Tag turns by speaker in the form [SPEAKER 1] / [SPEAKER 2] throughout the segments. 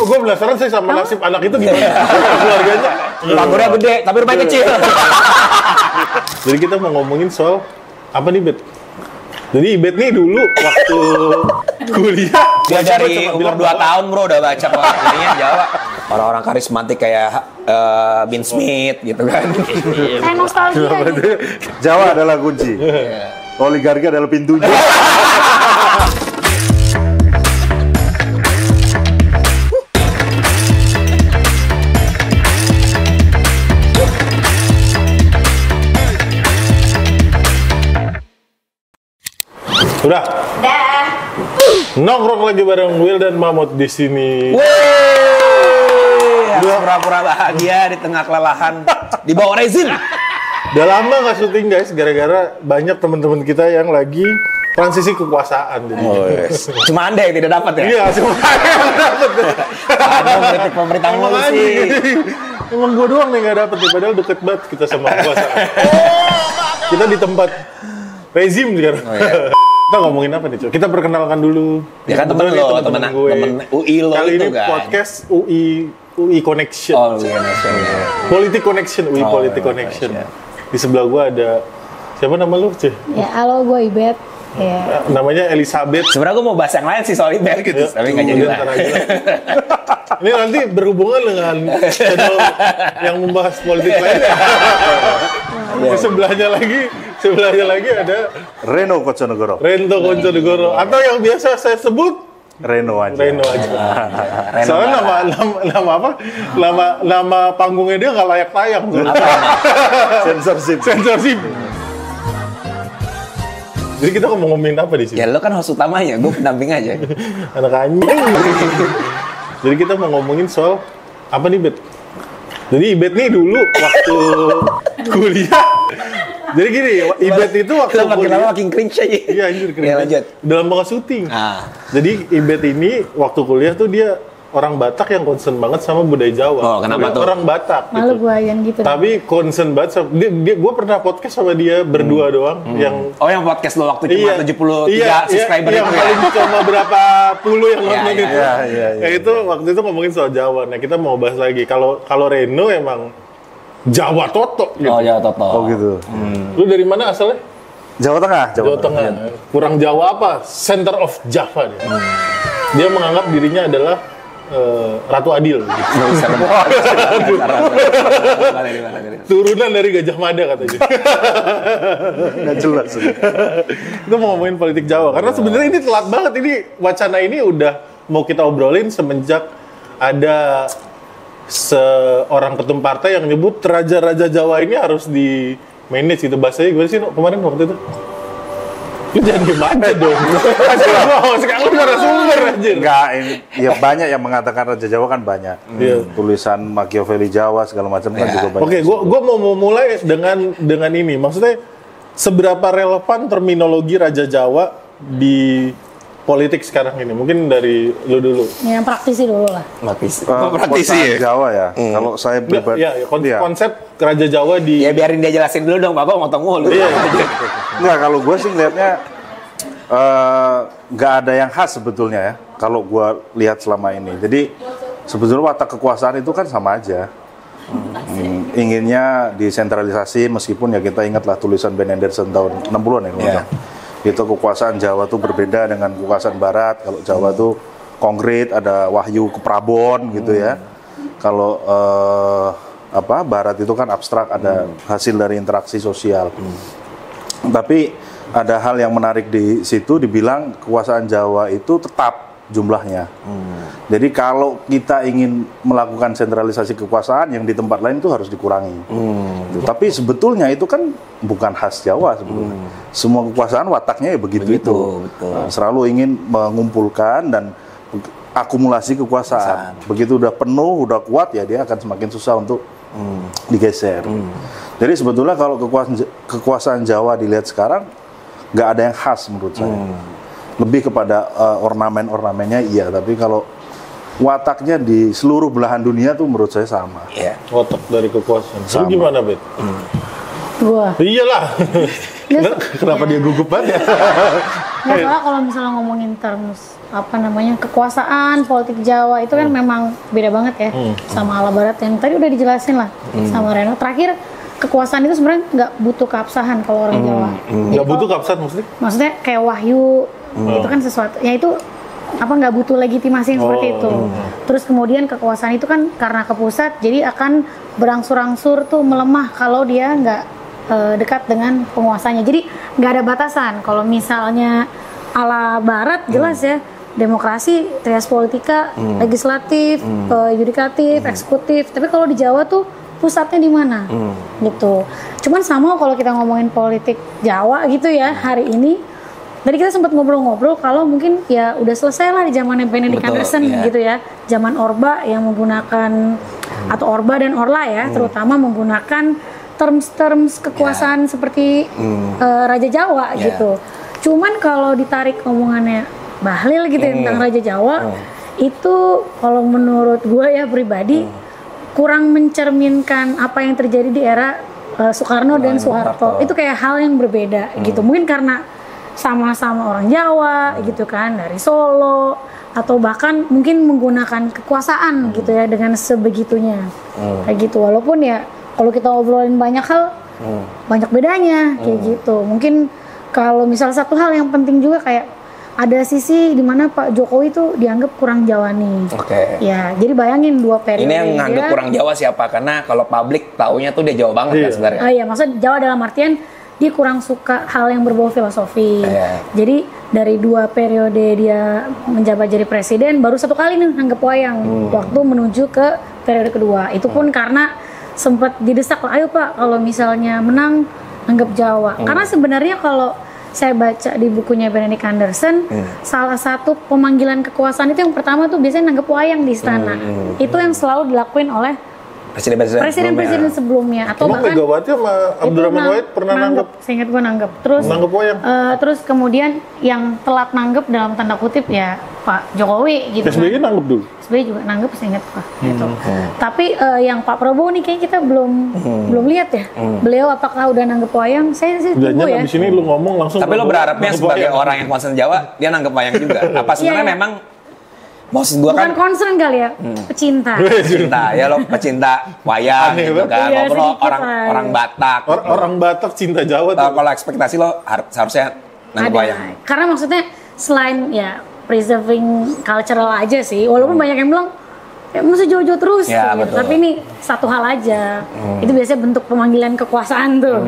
[SPEAKER 1] Gue penasaran sih sama nasib anak itu gimana keluarganya.
[SPEAKER 2] Pagernya gede, tapi rumahnya kecil.
[SPEAKER 1] Jadi kita mau ngomongin soal apa nih, Bet? Jadi Ibet nih dulu waktu kuliah
[SPEAKER 2] Dia dari umur 2 tahun bro udah baca kok ininya Jawa. Orang-orang karismatik kayak Bin Smith gitu kan.
[SPEAKER 3] Kayak nostalgia gitu.
[SPEAKER 4] Jawa adalah kunci. Oligarki adalah pintunya.
[SPEAKER 1] Udah. Nongkrong lagi bareng Will dan Mamut di sini.
[SPEAKER 2] Harus pura-pura bahagia di tengah kelelahan di bawah rezim.
[SPEAKER 1] Udah lama nggak syuting guys, gara-gara banyak teman-teman kita yang lagi transisi kekuasaan. Jadi.
[SPEAKER 2] Yes. Cuma Anda yang tidak dapat ya?
[SPEAKER 1] Iya, semua yang dapat.
[SPEAKER 2] Anda mengkritik pemerintah
[SPEAKER 1] Emang
[SPEAKER 2] mulu
[SPEAKER 1] aja.
[SPEAKER 2] sih.
[SPEAKER 1] Emang gue doang nih nggak dapet nih, padahal deket banget kita sama kekuasaan. Kita di tempat rezim sekarang.
[SPEAKER 2] Oh, iya.
[SPEAKER 1] Kita ngomongin apa nih, Cok? Kita perkenalkan dulu.
[SPEAKER 2] Ya kan temen
[SPEAKER 1] Kebetulan
[SPEAKER 2] lo,
[SPEAKER 1] ini temen gue.
[SPEAKER 2] temen UI lo
[SPEAKER 1] Kali
[SPEAKER 2] itu
[SPEAKER 1] ini
[SPEAKER 2] kan.
[SPEAKER 1] podcast UI Connection.
[SPEAKER 2] Oh, iya, iya.
[SPEAKER 1] Politik Connection, UI
[SPEAKER 2] Oh,
[SPEAKER 1] Politik
[SPEAKER 2] iya,
[SPEAKER 1] Connection.
[SPEAKER 2] iya.
[SPEAKER 1] Di sebelah gue ada, siapa nama lu, Ceh?
[SPEAKER 3] Ya, halo gue Ibet. Ya.
[SPEAKER 1] Namanya Elizabeth.
[SPEAKER 2] Sebenarnya gue mau bahas yang lain sih soal Ibet gitu, tapi nggak jadi lah.
[SPEAKER 1] Ntar aja lah. Ini nanti berhubungan dengan channel yang membahas politik lainnya. Sebelahnya lagi ada
[SPEAKER 4] Reno Koconegoro.
[SPEAKER 1] Rento Konconegoro atau yang biasa saya sebut
[SPEAKER 4] Reno aja.
[SPEAKER 1] Reno aja. Soalnya nama apa? Nama panggungnya dia nggak layak tayang.
[SPEAKER 4] Censorship.
[SPEAKER 1] Sensorship. Jadi kita mau ngomongin apa di sini?
[SPEAKER 2] Ya lo kan host utamanya, gue pendamping aja.
[SPEAKER 1] Anak anjing. Jadi kita mau ngomongin soal apa nih, Bet? Jadi Ibet nih dulu waktu kuliah. Jadi gini, Ibet itu waktu
[SPEAKER 2] Lo makin lama
[SPEAKER 1] kuliah.
[SPEAKER 2] makin cringe aja.
[SPEAKER 1] Iya anjir, keren.
[SPEAKER 2] Ya, lanjut.
[SPEAKER 1] Dalam banget syuting.
[SPEAKER 2] Ah.
[SPEAKER 1] Jadi Ibet ini waktu kuliah tuh dia orang Batak yang concern banget sama budaya Jawa.
[SPEAKER 2] Oh, kenapa tuh?
[SPEAKER 1] Orang Batak
[SPEAKER 3] Malu
[SPEAKER 1] gitu.
[SPEAKER 3] gue yang gitu.
[SPEAKER 1] Tapi concern banget sama gue pernah podcast sama dia berdua doang yang
[SPEAKER 2] Oh yang podcast lo waktu cuma 73 subscriber
[SPEAKER 1] yang
[SPEAKER 2] itu ya?
[SPEAKER 1] paling cuma berapa puluh yang
[SPEAKER 2] Iya,
[SPEAKER 1] nonton
[SPEAKER 2] iya,
[SPEAKER 1] itu.
[SPEAKER 4] iya.
[SPEAKER 1] Ya itu waktu itu ngomongin soal Jawa. Nah kita mau bahas lagi. Kalau Reno emang Jawa Toto gitu.
[SPEAKER 2] Oh Jawa Toto.
[SPEAKER 4] Oh gitu.
[SPEAKER 1] Lu dari mana asalnya?
[SPEAKER 4] Jawa Tengah.
[SPEAKER 1] Jawa Tengah. Kurang Jawa apa? Center of Java dia. Dia menganggap dirinya adalah Ratu Adil. Gitu. Turunan dari Gajah Mada katanya.
[SPEAKER 4] Nggak jelas.
[SPEAKER 1] Itu mau ngomongin politik Jawa. Karena sebenarnya ini telat banget. Ini wacana ini udah mau kita obrolin semenjak ada seorang ketum partai yang nyebut raja-raja Jawa ini harus di manage gitu. Bahasanya gimana sih kemarin waktu itu? Lu jangan diem aja dong. Sekarang lu narasumber aja.
[SPEAKER 4] Enggak, ini ya banyak yang mengatakan Raja Jawa kan banyak.
[SPEAKER 1] Iya.
[SPEAKER 4] Tulisan Machiavelli Jawa segala macam kan juga banyak.
[SPEAKER 1] Oke, gua mau mulai dengan ini. Maksudnya seberapa relevan terminologi Raja Jawa di politik sekarang ini? Mungkin dari lu dulu.
[SPEAKER 3] Yang praktisi dulu lah.
[SPEAKER 4] Praktisi Jawa ya. Kalau saya pribadi,
[SPEAKER 1] Iya, konsep Raja Jawa di
[SPEAKER 2] Ya biarin dia jelasin dulu dong, Bapak ngotong mulu.
[SPEAKER 1] Iya.
[SPEAKER 4] Enggak, kalau gue sih ngelihatnya nggak ada yang khas sebetulnya ya. Kalau gue lihat selama ini. Jadi sebetulnya watak kekuasaan itu kan sama aja. Inginnya desentralisasi meskipun ya kita ingatlah tulisan Ben Anderson tahun 60-an ya.
[SPEAKER 2] Yeah.
[SPEAKER 4] Itu kekuasaan Jawa tuh berbeda dengan kekuasaan Barat. Kalau Jawa tuh konkret, ada Wahyu ke Prabon gitu ya. Kalau Barat itu kan abstrak, ada hasil dari interaksi sosial. Tapi ada hal yang menarik di situ, dibilang kekuasaan Jawa itu tetap jumlahnya. Jadi kalau kita ingin melakukan sentralisasi kekuasaan yang di tempat lain itu harus dikurangi. Gitu. Tapi sebetulnya itu kan bukan khas Jawa sebetulnya. Semua kekuasaan wataknya ya begitu itu.
[SPEAKER 2] Betul.
[SPEAKER 4] Nah, selalu ingin mengumpulkan dan akumulasi kekuasaan. Begitu udah penuh, udah kuat ya dia akan semakin susah untuk digeser. Jadi sebetulnya kalau kekuasaan Jawa dilihat sekarang nggak ada yang khas menurut saya. Lebih kepada ornamen-ornamennya iya, tapi kalau wataknya di seluruh belahan dunia tuh menurut saya sama.
[SPEAKER 2] Iya.
[SPEAKER 1] watak dari kekuasaan. Lu
[SPEAKER 4] Sama.
[SPEAKER 1] gimana, Bet?
[SPEAKER 3] Gua.
[SPEAKER 1] Iyalah. Kenapa dia gugup banget ya?
[SPEAKER 3] Nggak salah kalau misalnya ngomongin terms kekuasaan politik Jawa itu kan memang beda banget ya sama ala Barat yang tadi udah dijelasin lah sama Reno. Terakhir kekuasaan itu sebenarnya nggak butuh keabsahan kalau orang Jawa.
[SPEAKER 1] Nggak butuh keabsahan maksudnya?
[SPEAKER 3] Maksudnya kayak wahyu itu kan sesuatu. Ya itu nggak butuh legitimasi yang seperti itu. Terus kemudian kekuasaan itu kan karena ke pusat jadi akan berangsur-angsur tuh melemah kalau dia nggak dekat dengan penguasanya. Jadi nggak ada batasan. Kalau misalnya ala Barat jelas ya demokrasi, trias politika, legislatif, yudikatif, eksekutif. Tapi kalau di Jawa tuh pusatnya di mana? Gitu. Cuman sama kalau kita ngomongin politik Jawa gitu ya hari ini. Tadi kita sempat ngobrol-ngobrol kalau mungkin ya udah selesai lah di zamannya Benedict Anderson gitu ya. Zaman Orba yang menggunakan atau Orba dan Orla ya, terutama menggunakan terms kekuasaan seperti Raja Jawa gitu. Cuman kalau ditarik omongannya Bahlil gitu tentang Raja Jawa itu kalau menurut gue ya pribadi kurang mencerminkan apa yang terjadi di era Soekarno dan Soeharto. Itu kayak hal yang berbeda gitu. Mungkin karena sama-sama orang Jawa gitu kan dari Solo atau bahkan mungkin menggunakan kekuasaan gitu ya dengan sebegitunya kayak gitu. Walaupun ya kalau kita obrolin banyak hal banyak bedanya kayak gitu. Mungkin kalau misal satu hal yang penting juga kayak ada sisi di mana Pak Jokowi itu dianggap kurang Jawa nih. Ya, jadi bayangin 2 periode.
[SPEAKER 2] Ini yang nganggap kurang Jawa siapa? Karena kalau publik taunya tuh dia Jawa banget kan sebenarnya.
[SPEAKER 3] Iya, maksudnya Jawa dalam artian dia kurang suka hal yang berbau filosofi. Jadi dari 2 periode dia menjabat jadi presiden, baru 1 kali nih nanggep wayang waktu menuju ke periode kedua. Itu pun karena sempat didesak lah, ayo Pak kalau misalnya menang nanggep Jawa. Karena sebenarnya kalau saya baca di bukunya Benedict Anderson, salah satu pemanggilan kekuasaan itu yang pertama tuh biasanya nanggep wayang di istana. Itu yang selalu dilakuin oleh presiden-presiden sebelumnya. Atau
[SPEAKER 1] bahkan Megawati sama Abdurrahman Wahid pernah nanggep.
[SPEAKER 3] Seingat gue nanggep. Terus
[SPEAKER 1] nanggep wayang.
[SPEAKER 3] Terus kemudian yang telat nanggep dalam tanda kutip ya Pak Jokowi gitu.
[SPEAKER 1] SBY nanggep dulu.
[SPEAKER 3] SBY juga nanggep seingat gue gitu. Tapi yang Pak Prabowo nih kayaknya kita belum lihat ya. Beliau apakah udah nanggep wayang? Saya sih tunggu ya.
[SPEAKER 1] Di sini lu ngomong langsung.
[SPEAKER 2] Tapi lo berharapnya sebagai orang yang concern Jawa dia nanggep wayang juga. Apa sebenarnya memang maksud gua
[SPEAKER 3] bukan
[SPEAKER 2] kan
[SPEAKER 3] concern kali ya, pecinta.
[SPEAKER 2] Pecinta ya lo pecinta wayang gitu kan.
[SPEAKER 3] Iya,
[SPEAKER 2] Lo orang Batak.
[SPEAKER 1] Orang Batak cinta Jawa tuh.
[SPEAKER 2] Kalau ekspektasi lo seharusnya nanggep wayang.
[SPEAKER 3] Karena maksudnya selain ya preserving cultural aja sih, walaupun banyak yang bilang ya mesti jauh-jauh terus
[SPEAKER 2] ya,
[SPEAKER 3] gitu. Tapi ini satu hal aja. Itu biasanya bentuk pemanggilan kekuasaan tuh.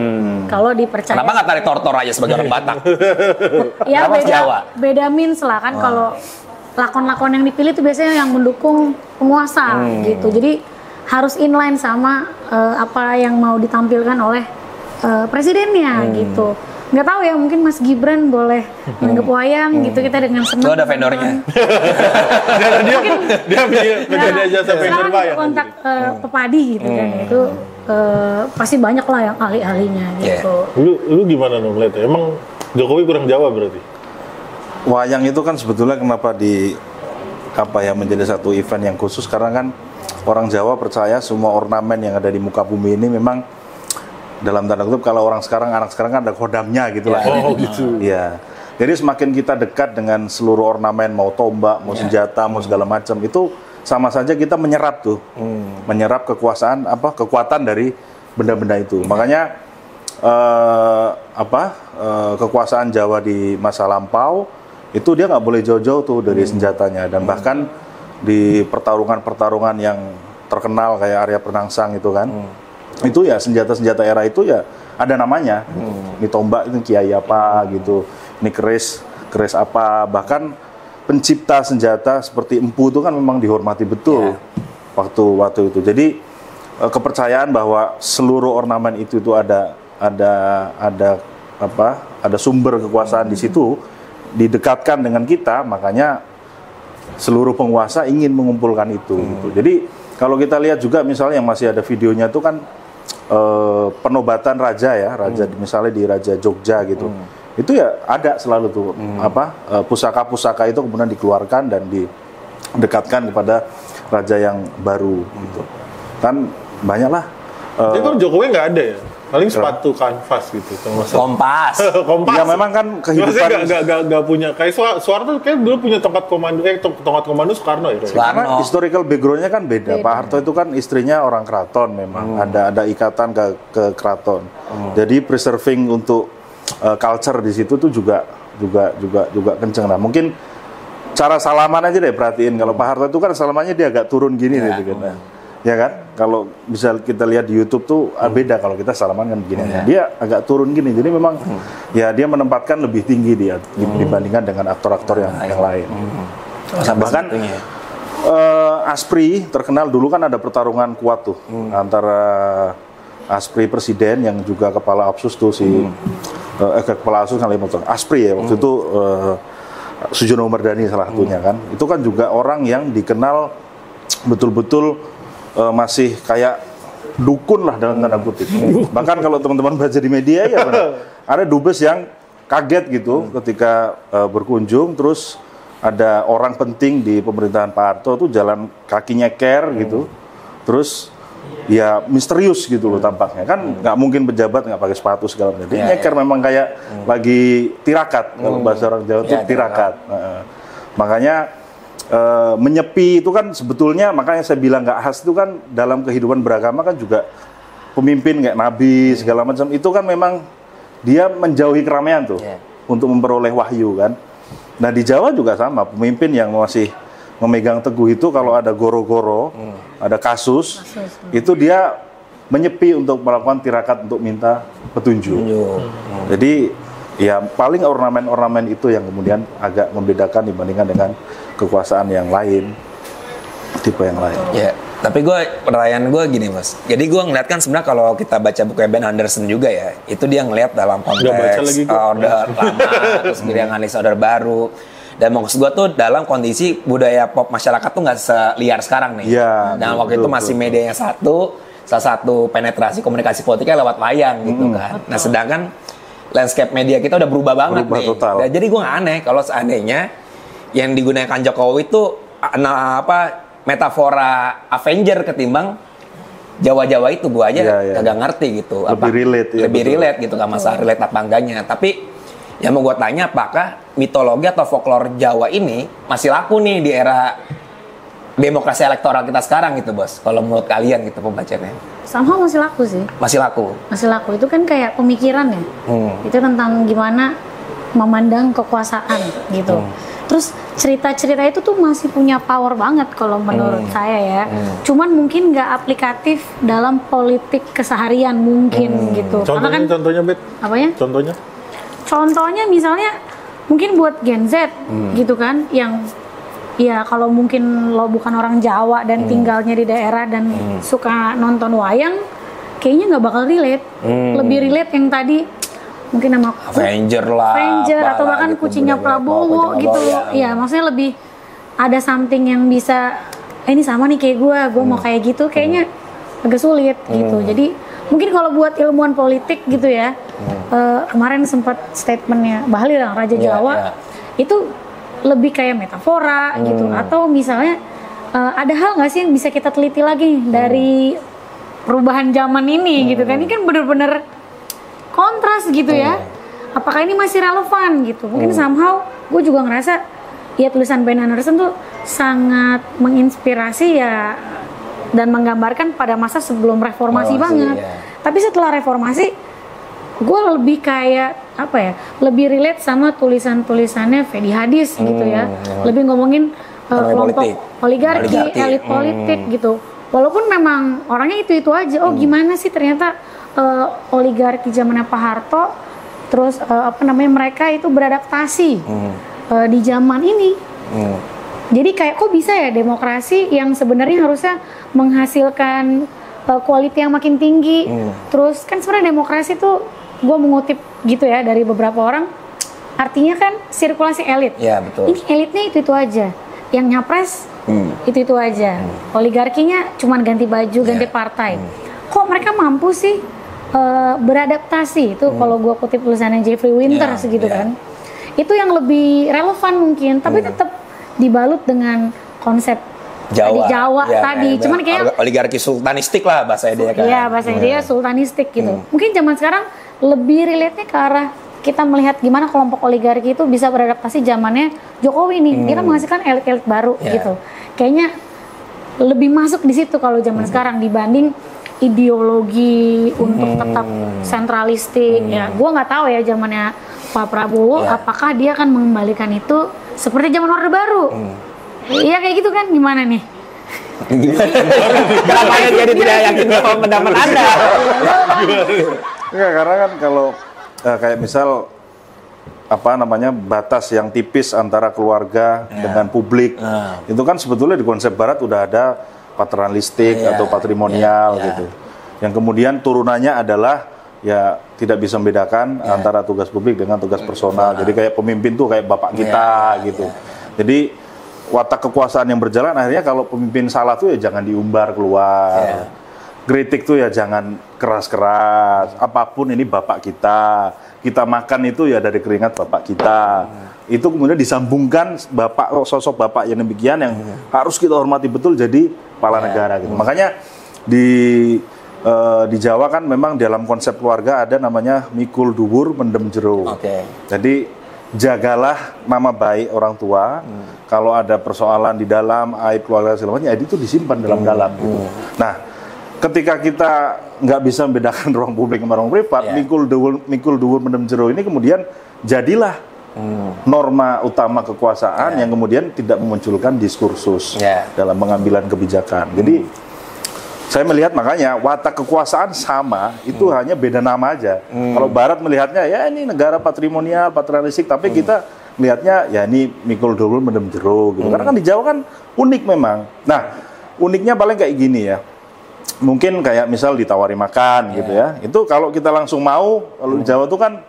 [SPEAKER 3] Kalau dipercaya.
[SPEAKER 2] Kenapa nggak tarik tortor aja sebagai orang Batak?
[SPEAKER 3] Ya
[SPEAKER 2] Kenapa Jawa?
[SPEAKER 3] beda means lah kan kalau lakon-lakon yang dipilih itu biasanya yang mendukung penguasa gitu. Jadi harus inline sama apa yang mau ditampilkan oleh presidennya gitu. Nggak tahu ya, mungkin Mas Gibran boleh nanggep wayang gitu kita dengan senang.
[SPEAKER 2] Lo ada vendornya.
[SPEAKER 1] dia penyedia jasa vendor wayang.
[SPEAKER 3] Kontak pepadi gitu kan. Itu pasti banyak lah yang ahli-ahlinya gitu.
[SPEAKER 1] Lu gimana dong ngeliatnya? Emang Jokowi kurang Jawa berarti?
[SPEAKER 4] Wayang itu kan sebetulnya kenapa menjadi satu event yang khusus karena kan orang Jawa percaya semua ornamen yang ada di muka bumi ini memang dalam tanda kutip kalau anak sekarang kan ada kodamnya gitu lah.
[SPEAKER 1] Oh gitu.
[SPEAKER 4] Iya. Jadi semakin kita dekat dengan seluruh ornamen, mau tombak, mau senjata, mau segala macam itu sama saja kita menyerap tuh, menyerap kekuatan dari benda-benda itu. Makanya kekuasaan Jawa di masa lampau itu dia nggak boleh jauh-jauh tuh dari senjatanya, dan bahkan di pertarungan yang terkenal kayak Arya Penangsang itu kan, itu ya senjata-senjata era itu ya ada namanya. Ini tombak itu kiai apa gitu, ini keris apa, bahkan pencipta senjata seperti Empu itu kan memang dihormati betul waktu itu. Jadi kepercayaan bahwa seluruh ornamen itu ada sumber kekuasaan di situ didekatkan dengan kita, makanya seluruh penguasa ingin mengumpulkan itu. Gitu. Jadi kalau kita lihat juga misalnya yang masih ada videonya itu kan penobatan raja ya, misalnya di Raja Jogja gitu, itu ya ada selalu tuh pusaka-pusaka itu kemudian dikeluarkan dan didekatkan kepada raja yang baru gitu. Kan banyak lah.
[SPEAKER 1] Itu Jokowi nggak ada ya? Paling sepatu kanvas gitu termasuk.
[SPEAKER 2] Kompas.
[SPEAKER 1] Kompas.
[SPEAKER 4] Ya memang kan kehidupan
[SPEAKER 1] Maksudnya gak punya kayak Soeharto kayak dulu punya tongkat komando Soekarno ya.
[SPEAKER 4] karena historical background-nya kan beda. Pak Harto itu kan istrinya orang keraton memang. Ada ikatan ke keraton. Jadi preserving untuk culture di situ tuh juga kenceng. Nah, mungkin cara salaman aja deh perhatiin. Kalau Pak Harto itu kan salamannya dia agak turun gini deh gitu kan. Ya kan? Kalau bisa kita lihat di YouTube tuh beda kalau kita salaman kan begini. Dia agak turun gini. Jadi memang ya dia menempatkan lebih tinggi dia dibandingkan dengan aktor-aktor yang lain. Bahkan Aspri terkenal dulu kan ada pertarungan kuat tuh antara Aspri presiden yang juga kepala Opsus tuh kepala Opsus Aspri ya waktu itu Sujono Mardani salah satunya kan. Itu kan juga orang yang dikenal betul-betul masih kayak dukun lah dalam tanda kutip. Bahkan kalau teman-teman baca di media ya ada dubes yang kaget gitu ketika berkunjung terus ada orang penting di pemerintahan Pak Harto tuh jalan kaki nyeker gitu. Terus ya misterius gitu loh tampaknya. Kan nggak mungkin pejabat nggak pakai sepatu segala macam. Dia nyeker memang kayak lagi tirakat kalau bahasa orang Jawa itu tirakat. Makanya menyepi itu kan sebetulnya makanya saya bilang nggak khas itu kan dalam kehidupan beragama kan juga pemimpin kayak nabi segala macam itu kan memang dia menjauhi keramaian tuh untuk memperoleh wahyu kan. Nah di Jawa juga sama pemimpin yang masih memegang teguh itu kalau ada goro-goro, ada kasus itu dia menyepi untuk melakukan tirakat untuk minta petunjuk. Jadi ya paling ornamen-ornamen itu yang kemudian agak membedakan dibandingkan dengan kekuasaan yang lain, tipe yang lain.
[SPEAKER 2] Ya, tapi pertanyaan gue gini mas. Jadi gue ngeliat kan sebenarnya kalau kita baca buku Ben Anderson juga ya, itu dia ngeliat dalam konteks order lama, terus dia nganalisa order baru. Dan maksud gue tuh dalam kondisi budaya pop masyarakat tuh nggak seliar sekarang nih.
[SPEAKER 4] Ya,
[SPEAKER 2] dan waktu itu masih medianya salah satu penetrasi komunikasi politiknya lewat layang gitu kan. Nah sedangkan landscape media kita udah berubah banget nih.
[SPEAKER 4] Total.
[SPEAKER 2] Dan jadi gue nggak aneh kalau seandainya yang digunakan Jokowi itu metafora Avenger ketimbang Jawa-Jawa itu gue aja agak ngerti gitu. Lebih relate gitu kan masa relate apa enggaknya. Tapi yang mau gue tanya apakah mitologi atau folklore Jawa ini masih laku nih di era demokrasi elektoral kita sekarang gitu bos? Kalau menurut kalian gitu pembacanya?
[SPEAKER 3] Somehow masih laku sih.
[SPEAKER 2] Masih laku? Masih
[SPEAKER 3] laku. Itu kan kayak pemikiran ya. Itu tentang gimana memandang kekuasaan gitu. Terus cerita-cerita itu tuh masih punya power banget kalau menurut saya ya. Cuman mungkin nggak aplikatif dalam politik keseharian mungkin gitu.
[SPEAKER 1] Contohnya Bet?
[SPEAKER 3] Apanya? Contohnya misalnya mungkin buat Gen Z gitu kan yang ya kalau mungkin lo bukan orang Jawa dan tinggalnya di daerah dan suka nonton wayang, kayaknya nggak bakal relate. Lebih relate yang tadi mungkin nama
[SPEAKER 2] Avenger
[SPEAKER 3] atau bahkan gitu, kucingnya Prabowo gitu loh. Ya maksudnya lebih ada something yang bisa ini sama nih kayak gue mau kayak gitu, kayaknya agak sulit gitu. Jadi mungkin kalau buat ilmuwan politik gitu ya, kemarin sempat statementnya Bahlil Raja Jawa itu lebih kayak metafora gitu, atau misalnya ada hal nggak sih yang bisa kita teliti lagi dari perubahan zaman ini gitu kan? Ini kan bener-bener kontras gitu ya. Apakah ini masih relevan gitu? Mungkin somehow gue juga ngerasa ya tulisan Ben Anderson tuh sangat menginspirasi ya dan menggambarkan pada masa sebelum reformasi banget. Tapi setelah reformasi gue lebih kayak apa ya? Lebih relate sama tulisan-tulisannya Fedi Hadis gitu ya. Lebih ngomongin kelompok oligarki, elit politik gitu. Walaupun memang orangnya itu-itu aja. Oh gimana sih ternyata oligarki zamannya Pak Harto, terus mereka itu beradaptasi di zaman ini. Jadi kayak kok bisa ya demokrasi yang sebenarnya harusnya menghasilkan quality yang makin tinggi. Terus kan sebenarnya demokrasi tuh gue mengutip gitu ya dari beberapa orang, artinya kan sirkulasi elit.
[SPEAKER 2] Ya, betul.
[SPEAKER 3] Ini elitnya itu aja, yang nyapres itu aja. Oligarkinya cuman ganti baju, ganti partai. Kok mereka mampu sih beradaptasi? Itu kalau gue kutip tulisannya Jeffrey Winter segitu kan. Itu yang lebih relevan mungkin, tapi tetap dibalut dengan konsep
[SPEAKER 2] Jawa,
[SPEAKER 3] di Jawa tadi. Cuman kayak
[SPEAKER 2] oligarki sultanistik lah bahasa dia kan.
[SPEAKER 3] Iya, bahasa dia sultanistik gitu. Mungkin zaman sekarang lebih relate-nya ke arah kita melihat gimana kelompok oligarki itu bisa beradaptasi zamannya Jokowi nih. Dia kan menghasilkan elit-elit baru gitu. Kayaknya lebih masuk di situ kalau zaman sekarang dibanding ideologi untuk tetap sentralistik. Ya, gua nggak tahu ya zamannya Pak Prabowo apakah dia akan mengembalikan itu seperti zaman Orde Baru. Iya kayak gitu kan, gimana nih?
[SPEAKER 2] Kenapa jadi tidak yakin sama pendapat Anda?
[SPEAKER 4] Enggak, karena kan kalau kayak misal batas yang tipis antara keluarga dengan publik, itu kan sebetulnya di konsep Barat udah ada paternalistik atau patrimonial gitu. Yang kemudian turunannya adalah ya tidak bisa membedakan antara tugas publik dengan tugas personal. Jadi kayak pemimpin tuh kayak bapak kita gitu. Jadi watak kekuasaan yang berjalan akhirnya kalau pemimpin salah tuh ya jangan diumbar keluar. Kritik tuh ya jangan keras-keras. Apapun ini bapak kita. Kita makan itu ya dari keringat bapak kita. Itu kemudian disambungkan sosok bapak yang demikian yang harus kita hormati betul jadi kepala negara gitu. Makanya di Jawa kan memang dalam konsep keluarga ada namanya mikul dhuwur mendem jero. Jadi jagalah nama baik orang tua. Kalau ada persoalan di dalam aib keluarga segala macam, ya itu disimpan dalam-dalam. Nah, ketika kita nggak bisa membedakan ruang publik sama ruang privat, mikul dhuwur mendem jero ini kemudian jadilah norma utama kekuasaan yang kemudian tidak memunculkan diskursus dalam pengambilan kebijakan. Jadi saya melihat makanya watak kekuasaan sama, itu hanya beda nama aja. Kalau Barat melihatnya ya ini negara patrimonial, paternalistik, tapi kita melihatnya ya ini mikul dhuwur mendem jero gitu. Karena kan di Jawa kan unik memang. Nah, uniknya paling kayak gini ya. Mungkin kayak misal ditawari makan gitu ya. Itu kalau kita langsung mau, kalau di Jawa tuh kan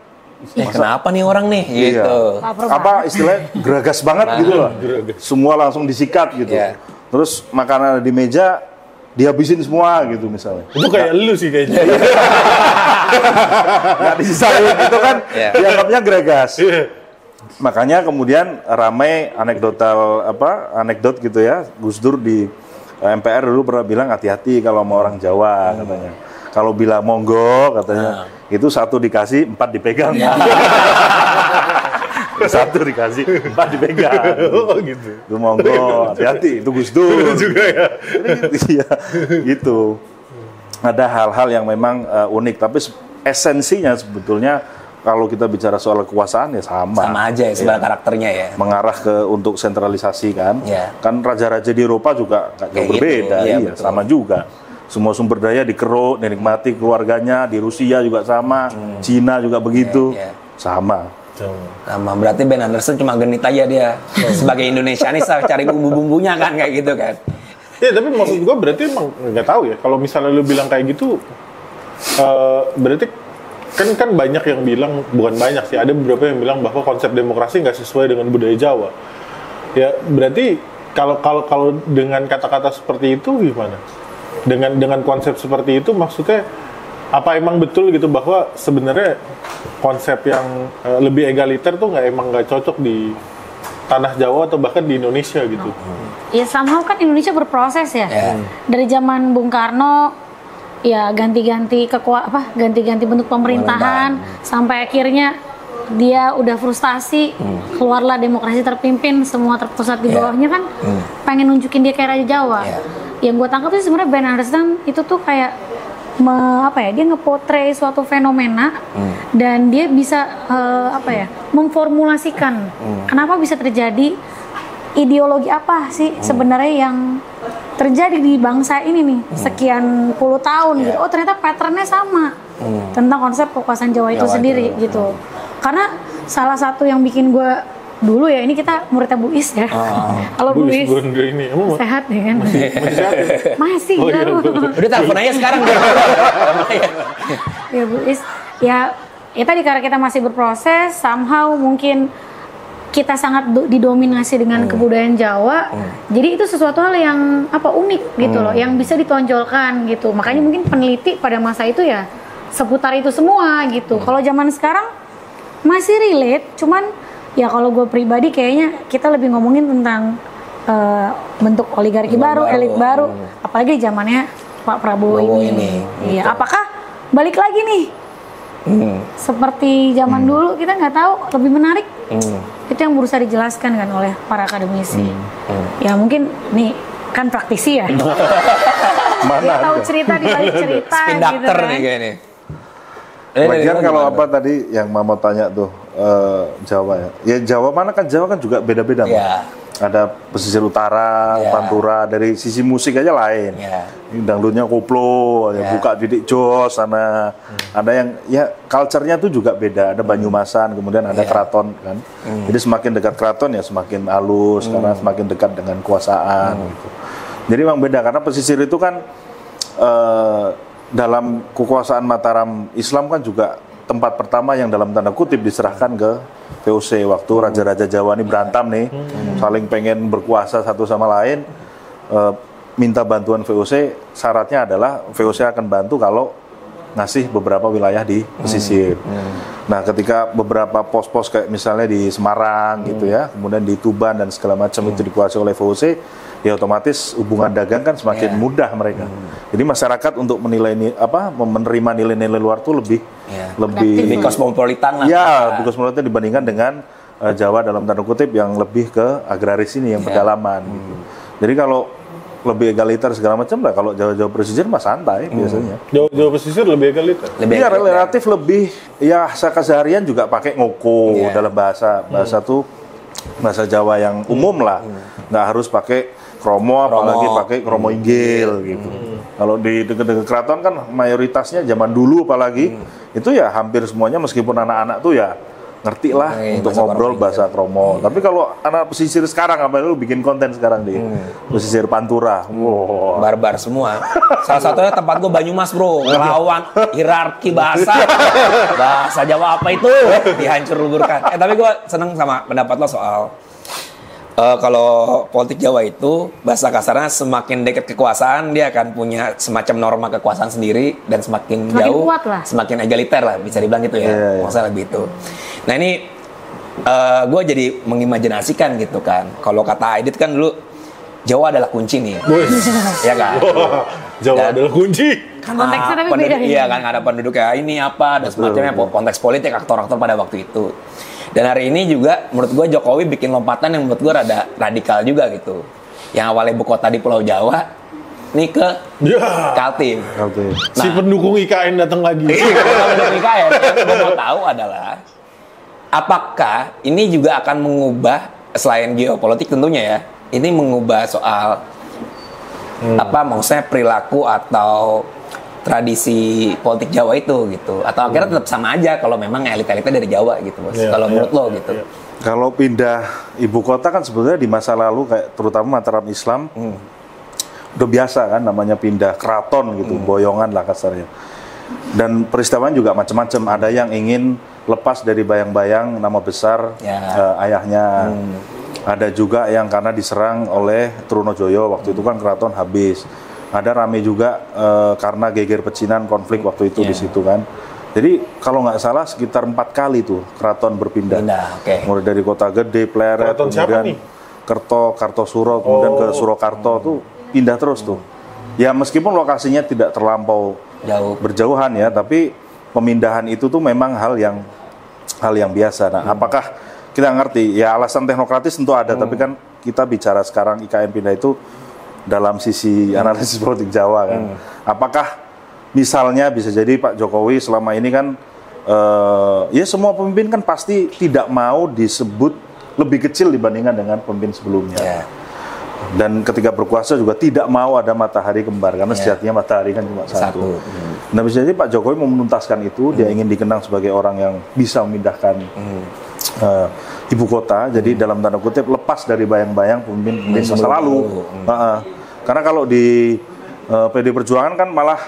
[SPEAKER 2] kenapa nih orang nih gitu.
[SPEAKER 4] Apa istilahnya geragas banget gitu loh. Semua langsung disikat gitu. Terus makanan ada di meja dihabisin semua gitu misalnya.
[SPEAKER 1] Itu kayak lu sih kayaknya.
[SPEAKER 4] Nggak disisain itu kan dianggapnya geragas. Makanya kemudian ramai anekdot gitu ya. Gus Dur di MPR dulu pernah bilang hati-hati kalau sama orang Jawa katanya. Kalau bilang monggo katanya, itu 1 dikasih 4 dipegang. Satu dikasih 4 dipegang.
[SPEAKER 1] Gitu.
[SPEAKER 4] Itu monggo, hati-hati, itu Gus Dur. Juga ya. Gitu. Ada hal-hal yang memang unik, tapi esensinya sebetulnya kalau kita bicara soal kekuasaan ya sama.
[SPEAKER 2] Sama aja ya, sebenarnya karakternya ya.
[SPEAKER 4] Mengarah untuk sentralisasi kan. Kan raja-raja di Eropa juga kayak berbeda, gitu. Sama juga. Semua sumber daya dikeruk, dinikmati keluarganya, di Rusia juga sama, Cina juga begitu, sama.
[SPEAKER 2] Berarti Ben Anderson cuma genit aja dia sebagai Indonesianis cari bumbu-bumbunya kan kayak gitu kan.
[SPEAKER 1] Ya tapi maksud gue berarti emang nggak tahu ya kalau misalnya lu bilang kayak gitu, berarti kan banyak yang bilang, bukan banyak sih, ada beberapa yang bilang bahwa konsep demokrasi nggak sesuai dengan budaya Jawa. Ya berarti kalau dengan kata-kata seperti itu gimana? Dengan konsep seperti itu maksudnya apa emang betul gitu bahwa sebenarnya konsep yang lebih egaliter tuh nggak cocok di tanah Jawa atau bahkan di Indonesia gitu?
[SPEAKER 3] Ya somehow kan Indonesia berproses ya. Dari zaman Bung Karno ya ganti-ganti bentuk pemerintahan sampai akhirnya dia udah frustasi, keluarlah demokrasi terpimpin, semua terpusat di bawahnya kan pengen nunjukin dia kayak Raja Jawa. Yang gue tangkap sih sebenarnya Ben Anderson itu tuh kayak dia ngeportray suatu fenomena dan dia bisa memformulasikan kenapa bisa terjadi ideologi apa sih sebenarnya yang terjadi di bangsa ini nih sekian puluh tahun gitu. Oh ternyata patternnya sama tentang konsep kekuasaan Jawa itu sendiri gitu. Karena salah satu yang bikin gue dulu ya, ini kita muridnya Bu Is ya. Kalau Bu Is
[SPEAKER 1] ini
[SPEAKER 3] sehat ya kan? Masih
[SPEAKER 1] iya,
[SPEAKER 2] udah telepon aja sekarang.
[SPEAKER 3] Ya Bu Is, ya tadi karena kita masih berproses, somehow mungkin kita sangat didominasi dengan kebudayaan Jawa. Jadi itu sesuatu hal yang unik gitu loh, yang bisa ditonjolkan gitu. Makanya mungkin peneliti pada masa itu ya seputar itu semua gitu. Kalau zaman sekarang masih relate, cuman ya kalau gue pribadi kayaknya kita lebih ngomongin tentang bentuk oligarki baru, elit baru, apalagi zamannya Pak Prabowo ini. Iya, apakah balik lagi nih? Seperti zaman dulu, kita nggak tahu, lebih menarik. Itu yang berusaha dijelaskan kan oleh para akademisi. Ya mungkin nih kan praktisi ya. Dia tahu cerita di balik cerita gitu kan.
[SPEAKER 2] Nih kayaknya.
[SPEAKER 4] Bagian kalau apa tadi yang Mama tanya tuh Jawa ya. Ya Jawa mana kan Jawa kan juga beda-beda.
[SPEAKER 2] Ya.
[SPEAKER 4] Ada pesisir utara, Pantura, dari sisi musik aja lain. Dangdutnya koplo, buka didik jos sana. Ada yang ya culture-nya tuh juga beda. Ada Banyumasan, kemudian ada keraton kan. Jadi semakin dekat keraton ya semakin halus karena semakin dekat dengan kekuasaan gitu. Jadi memang beda karena pesisir itu kan dalam kekuasaan Mataram Islam kan juga tempat pertama yang dalam tanda kutip diserahkan ke VOC waktu raja-raja Jawa ini berantem nih, saling pengen berkuasa satu sama lain, minta bantuan VOC, syaratnya adalah VOC akan bantu kalau ngasih beberapa wilayah di pesisir. Nah, ketika beberapa pos-pos kayak misalnya di Semarang gitu ya, kemudian di Tuban dan segala macam itu dikuasai oleh VOC, ya otomatis hubungan dagang kan semakin mudah mereka. Jadi masyarakat untuk menilai menerima nilai-nilai luar tuh lebih
[SPEAKER 2] kosmopolitan lah.
[SPEAKER 4] Ya, kosmopolitan dibandingkan dengan Jawa dalam tanda kutip yang lebih ke agraris ini yang pedalaman gitu. Jadi kalau lebih egaliter segala macam lah, kalau Jawa pesisir mah santai biasanya.
[SPEAKER 1] Jawa pesisir lebih egaliter.
[SPEAKER 4] Iya, relatif lebih ya keseharian juga pakai ngoko dalam bahasa tuh bahasa Jawa yang umum lah. Nggak harus pakai kromo, apalagi pakai kromo inggil gitu. Kalau di dekat-dekat keraton kan mayoritasnya zaman dulu apalagi itu ya hampir semuanya meskipun anak-anak tuh ya ngerti lah untuk ngobrol bahasa kromo. Tapi kalau anak pesisir sekarang apa lu bikin konten sekarang di pesisir Pantura,
[SPEAKER 2] barbar semua. Salah satunya tempat gue Banyumas bro, ngelawan hierarki bahasa Jawa apa itu dihancur-luburkan. Tapi gue seneng sama pendapat lo soal kalau politik Jawa itu bahasa kasarnya semakin dekat kekuasaan dia akan punya semacam norma kekuasaan sendiri dan semakin jauh semakin egaliter lah bisa dibilang gitu ya. Masalah lebih itu. Nah ini gue jadi mengimajinasikan gitu kan. Kalau kata Aidit kan dulu Jawa adalah kunci nih. Ya kan?
[SPEAKER 1] Jawa adalah kunci.
[SPEAKER 3] Konteksnya tapi beda.
[SPEAKER 2] Iya kan ada penduduk kayak ini apa dan semacamnya konteks politik aktor-aktor pada waktu itu. Dan hari ini juga menurut gue Jokowi bikin lompatan yang menurut gue rada radikal juga gitu. Yang awalnya ibu kota di Pulau Jawa, nih ke Kaltim.
[SPEAKER 1] Nah, si pendukung IKN datang lagi.
[SPEAKER 2] Pendukung IKN. Yang gue mau tahu adalah, apakah ini juga akan mengubah selain geopolitik tentunya ya, ini mengubah soal maksudnya perilaku atau tradisi politik Jawa itu gitu, atau akhirnya tetap sama aja kalau memang elit-elitnya dari Jawa gitu bos. Kalau menurut lo gitu.
[SPEAKER 4] Kalau pindah ibu kota kan sebetulnya di masa lalu kayak terutama Mataram Islam udah biasa kan namanya pindah keraton gitu, boyongan lah kasarnya. Dan peristiwaan juga macam-macam. Ada yang ingin lepas dari bayang-bayang nama besar ayahnya. Ada juga yang karena diserang oleh Trunojoyo waktu itu kan keraton habis. Ada rame juga karena geger pecinan konflik waktu itu di situ kan. Jadi kalau nggak salah sekitar 4 kali tuh keraton berpindah. Mulai dari Kota Gede, Pleret, kemudian Kartosuro, kemudian ke Surakarta tuh pindah terus tuh. Ya meskipun lokasinya tidak terlampau berjauhan ya, tapi pemindahan itu tuh memang hal yang biasa. Nah, apakah kita ngerti? Ya alasan teknokratis tentu ada, tapi kan kita bicara sekarang IKN pindah itu dalam sisi analisis politik Jawa kan. Apakah misalnya bisa jadi Pak Jokowi selama ini kan ya semua pemimpin kan pasti tidak mau disebut lebih kecil dibandingkan dengan pemimpin sebelumnya. Dan ketika berkuasa juga tidak mau ada matahari kembar karena sejatinya matahari kan cuma satu. Nah bisa jadi Pak Jokowi mau menuntaskan itu, dia ingin dikenang sebagai orang yang bisa memindahkan ibu kota, jadi dalam tanda kutip lepas dari bayang-bayang pemimpin masa lalu. Karena kalau di PD Perjuangan kan malah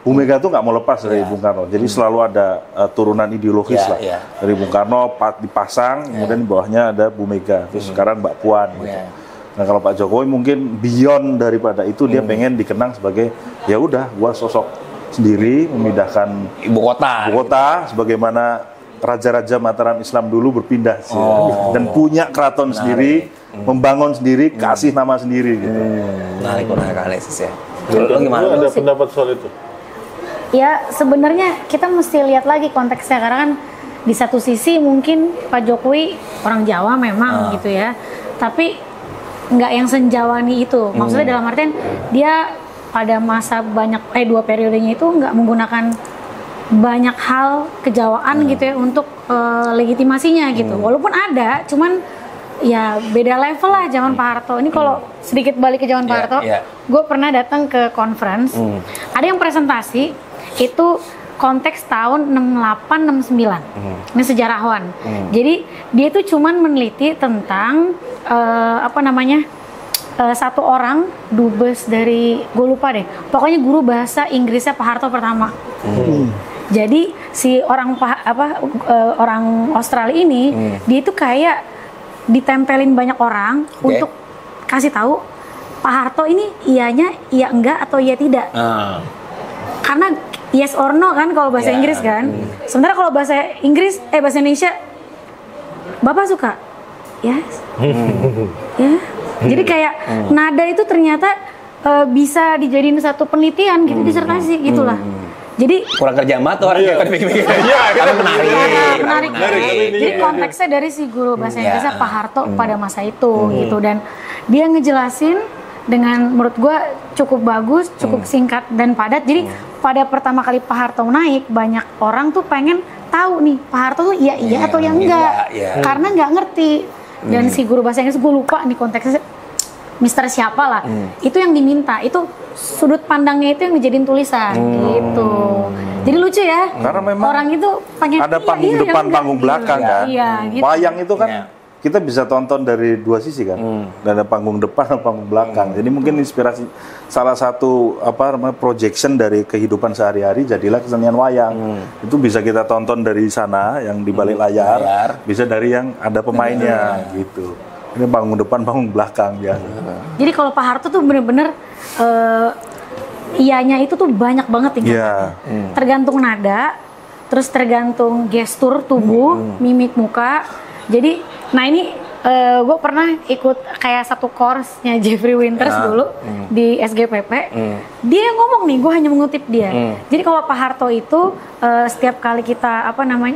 [SPEAKER 4] Bu Mega tuh nggak mau lepas dari Bung Karno, jadi selalu ada turunan ideologis lah dari Bung Karno dipasang, kemudian di bawahnya ada Bu Mega, terus sekarang Mbak Puan. Gitu. Nah kalau Pak Jokowi mungkin beyond daripada itu, dia pengen dikenang sebagai ya udah, gua sosok sendiri memindahkan
[SPEAKER 2] ibu kota
[SPEAKER 4] sebagaimana raja-raja Mataram Islam dulu berpindah dan punya keraton sendiri membangun sendiri, kasih nama sendiri gitu.
[SPEAKER 2] Menarik Alexis ya.
[SPEAKER 1] Lu gimana? Ada pendapat soal itu?
[SPEAKER 3] Ya sebenarnya kita mesti lihat lagi konteksnya, karena kan di satu sisi mungkin Pak Jokowi orang Jawa memang gitu ya, tapi nggak yang senjawani itu. Maksudnya dalam artian dia pada masa banyak 2 periodenya itu nggak menggunakan banyak hal kejawaan gitu ya untuk legitimasinya gitu. Walaupun ada, cuman ya beda level lah zaman Pak Harto. Ini kalau sedikit balik ke zaman Pak Harto, gue pernah datang ke conference, ada yang presentasi itu konteks tahun 68-69. Ini sejarawan. Jadi dia itu cuman meneliti tentang satu orang dubes dari, gue lupa deh, pokoknya guru bahasa Inggrisnya Pak Harto pertama. Jadi si orang orang Australia ini dia itu kayak ditempelin banyak orang untuk kasih tahu Pak Harto ini iyanya iya enggak atau iya tidak. Karena yes or no kan kalau bahasa Inggris kan. Sementara kalau bahasa Inggris bahasa Indonesia Bapak suka? Yes. Ya. Jadi kayak nada itu ternyata bisa dijadiin satu penelitian gitu, disertasi gitulah. Jadi
[SPEAKER 2] kurang kerja mat orang yang pikir-pikir. Tapi menarik.
[SPEAKER 3] Jadi konteksnya dari si guru bahasa Inggrisnya Pak Harto pada masa itu gitu, dan dia ngejelasin dengan menurut gue cukup bagus, cukup singkat dan padat. Jadi pada pertama kali Pak Harto naik, banyak orang tuh pengen tahu nih Pak Harto tuh iya atau yang enggak, karena nggak ngerti. Dan si guru bahasa Inggris, gue lupa nih konteksnya Mister siapa lah, itu yang diminta, itu sudut pandangnya itu yang dijadiin tulisan gitu. Jadi lucu ya,
[SPEAKER 4] karena memang
[SPEAKER 3] orang itu pengen
[SPEAKER 4] ada panggung depan, panggung belakang kan.
[SPEAKER 3] Gitu.
[SPEAKER 4] Wayang itu kan kita bisa tonton dari 2 sisi kan, dan ada panggung depan dan panggung belakang. Jadi mungkin inspirasi salah satu projection dari kehidupan sehari-hari jadilah kesenian wayang. Itu bisa kita tonton dari sana yang di balik layar, bisa dari yang ada pemainnya gitu. Ini panggung depan, panggung belakang ya.
[SPEAKER 3] Jadi kalau Pak Harto tuh bener-bener iyanya itu tuh banyak banget ya. Tergantung nada, terus tergantung gestur tubuh, mimik muka. Jadi, nah ini gue pernah ikut kayak satu course-nya Jeffrey Winters dulu di SGPP. Dia ngomong nih, gue hanya mengutip dia. Jadi kalau Pak Harto itu setiap kali kita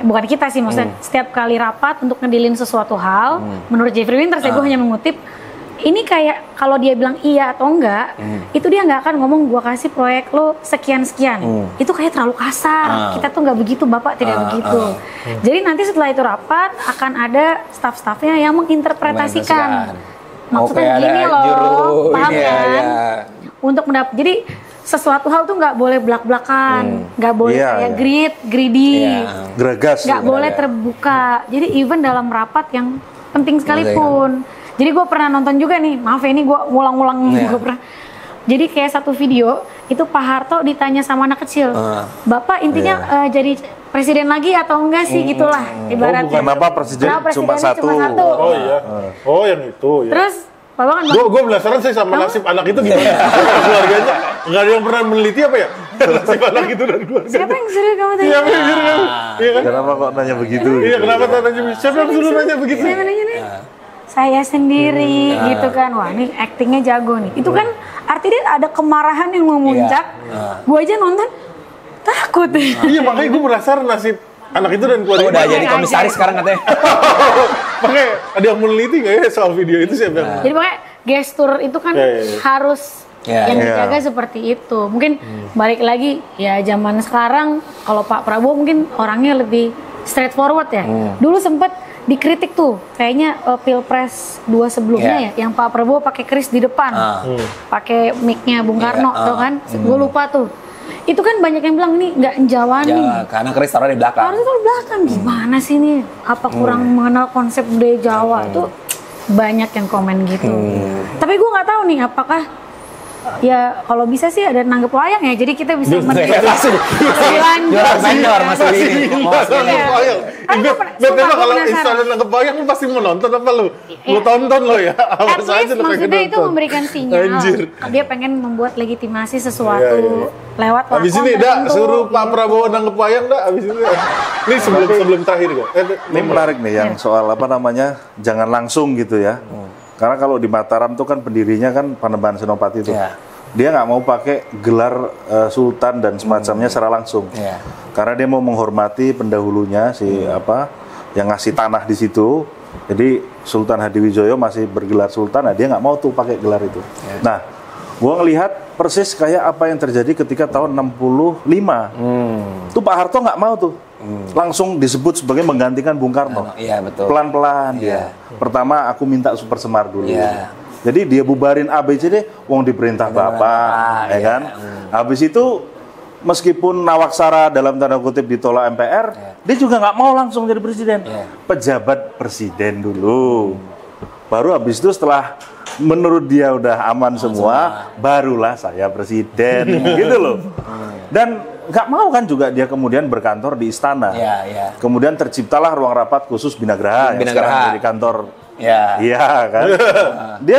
[SPEAKER 3] bukan kita sih, maksudnya setiap kali rapat untuk ngedilin sesuatu hal, menurut Jeffrey Winters gue hanya mengutip. Ini kayak kalau dia bilang iya atau enggak, itu dia nggak akan ngomong gue kasih proyek lo sekian-sekian. Itu kayak terlalu kasar. Kita tuh nggak begitu, Bapak tidak begitu. Jadi nanti setelah itu rapat akan ada staff-staffnya yang menginterpretasikan. Maksudnya gini loh, paham kan? Untuk mendapat. Jadi sesuatu hal tuh nggak boleh belak-belakan, nggak boleh kayak greedy,
[SPEAKER 4] geragas,
[SPEAKER 3] nggak boleh terbuka. Jadi even dalam rapat yang penting sekalipun. Jadi gue pernah nonton juga nih, maaf ya ini gue ngulang-ngulang gue pernah. Jadi kayak satu video itu Pak Harto ditanya sama anak kecil, Bapak intinya jadi presiden lagi atau enggak sih gitulah ibaratnya.
[SPEAKER 4] Kenapa presiden cuma satu?
[SPEAKER 1] Oh iya, yang itu. Ya.
[SPEAKER 3] Terus Bapak kan
[SPEAKER 1] gue penasaran sih sama nasib anak itu gimana? Keluarganya nggak ada yang pernah meneliti apa ya? Nasib anak itu dan keluarganya.
[SPEAKER 3] Siapa yang suruh kamu tanya?
[SPEAKER 1] Siapa yang suruh kamu? Iya kan?
[SPEAKER 4] Kenapa kok nanya begitu?
[SPEAKER 1] Iya, kenapa nanya? Siapa yang suruh nanya begitu?
[SPEAKER 3] Siapa nanya nih? Saya sendiri gitu kan. Wah, ini aktingnya jago nih. Itu kan artinya ada kemarahan yang memuncak. Gue aja nonton takut.
[SPEAKER 1] Iya, makanya gue penasaran nasib anak itu dan keluarga.
[SPEAKER 2] Udah jadi komisaris sekarang katanya.
[SPEAKER 1] Makanya ada yang meneliti nggak ya soal video itu siapa yang?
[SPEAKER 3] Jadi makanya gestur itu kan harus yang dijaga seperti itu. Mungkin balik lagi ya zaman sekarang kalau Pak Prabowo mungkin orangnya lebih straightforward ya. Dulu sempat dikritik tuh kayaknya Pilpres 2 sebelumnya ya, yang Pak Prabowo pakai keris di depan, pakai mic-nya Bung Karno tuh kan, gue lupa tuh. Itu kan banyak yang bilang nih nggak njawani.
[SPEAKER 2] Ya, karena keris taruh di belakang.
[SPEAKER 3] Harusnya taruh di belakang, gimana sih nih? Apa kurang mengenal konsep budaya Jawa? Tuh banyak yang komen gitu. Tapi gue nggak tahu nih apakah ya kalau bisa sih ada nanggep wayang ya, jadi kita bisa
[SPEAKER 2] langsung vendor masuk ini.
[SPEAKER 1] Betul kalau Instagram nanggep wayang lu pasti mau nonton apa lu? Lu tonton lo ya.
[SPEAKER 3] At least maksudnya itu memberikan sinyal. Dia pengen membuat legitimasi sesuatu lewat
[SPEAKER 1] lakon. Abis ini suruh Pak Prabowo nanggep wayang abis ini. Ini sebelum terakhir kok.
[SPEAKER 4] Ini menarik nih yang soal jangan langsung gitu ya. Karena kalau di Mataram tuh kan pendirinya kan Panembahan Senopati itu. Dia nggak mau pakai gelar sultan dan semacamnya secara langsung. Karena dia mau menghormati pendahulunya yang ngasih tanah di situ. Jadi Sultan Hadiwijoyo masih bergelar sultan, dia nggak mau tuh pakai gelar itu. Nah, gua ngelihat persis kayak apa yang terjadi ketika tahun 65. Tuh Pak Harto nggak mau tuh. Langsung disebut sebagai menggantikan Bung Karno.
[SPEAKER 2] Iya, betul.
[SPEAKER 4] Pelan-pelan dia. Pertama aku minta Super Semar dulu. Jadi dia bubarin ABCD, wong diperintah Bapak, ya kan? Habis itu meskipun Nawaksara dalam tanda kutip ditolak MPR, dia juga nggak mau langsung jadi presiden. Pejabat presiden dulu. Baru habis itu setelah menurut dia udah aman semua, barulah saya presiden, gitu loh. Dan nggak mau kan juga dia kemudian berkantor di istana. Kemudian terciptalah ruang rapat khusus Binagraha yang sekarang jadi kantor. Iya kan. Dia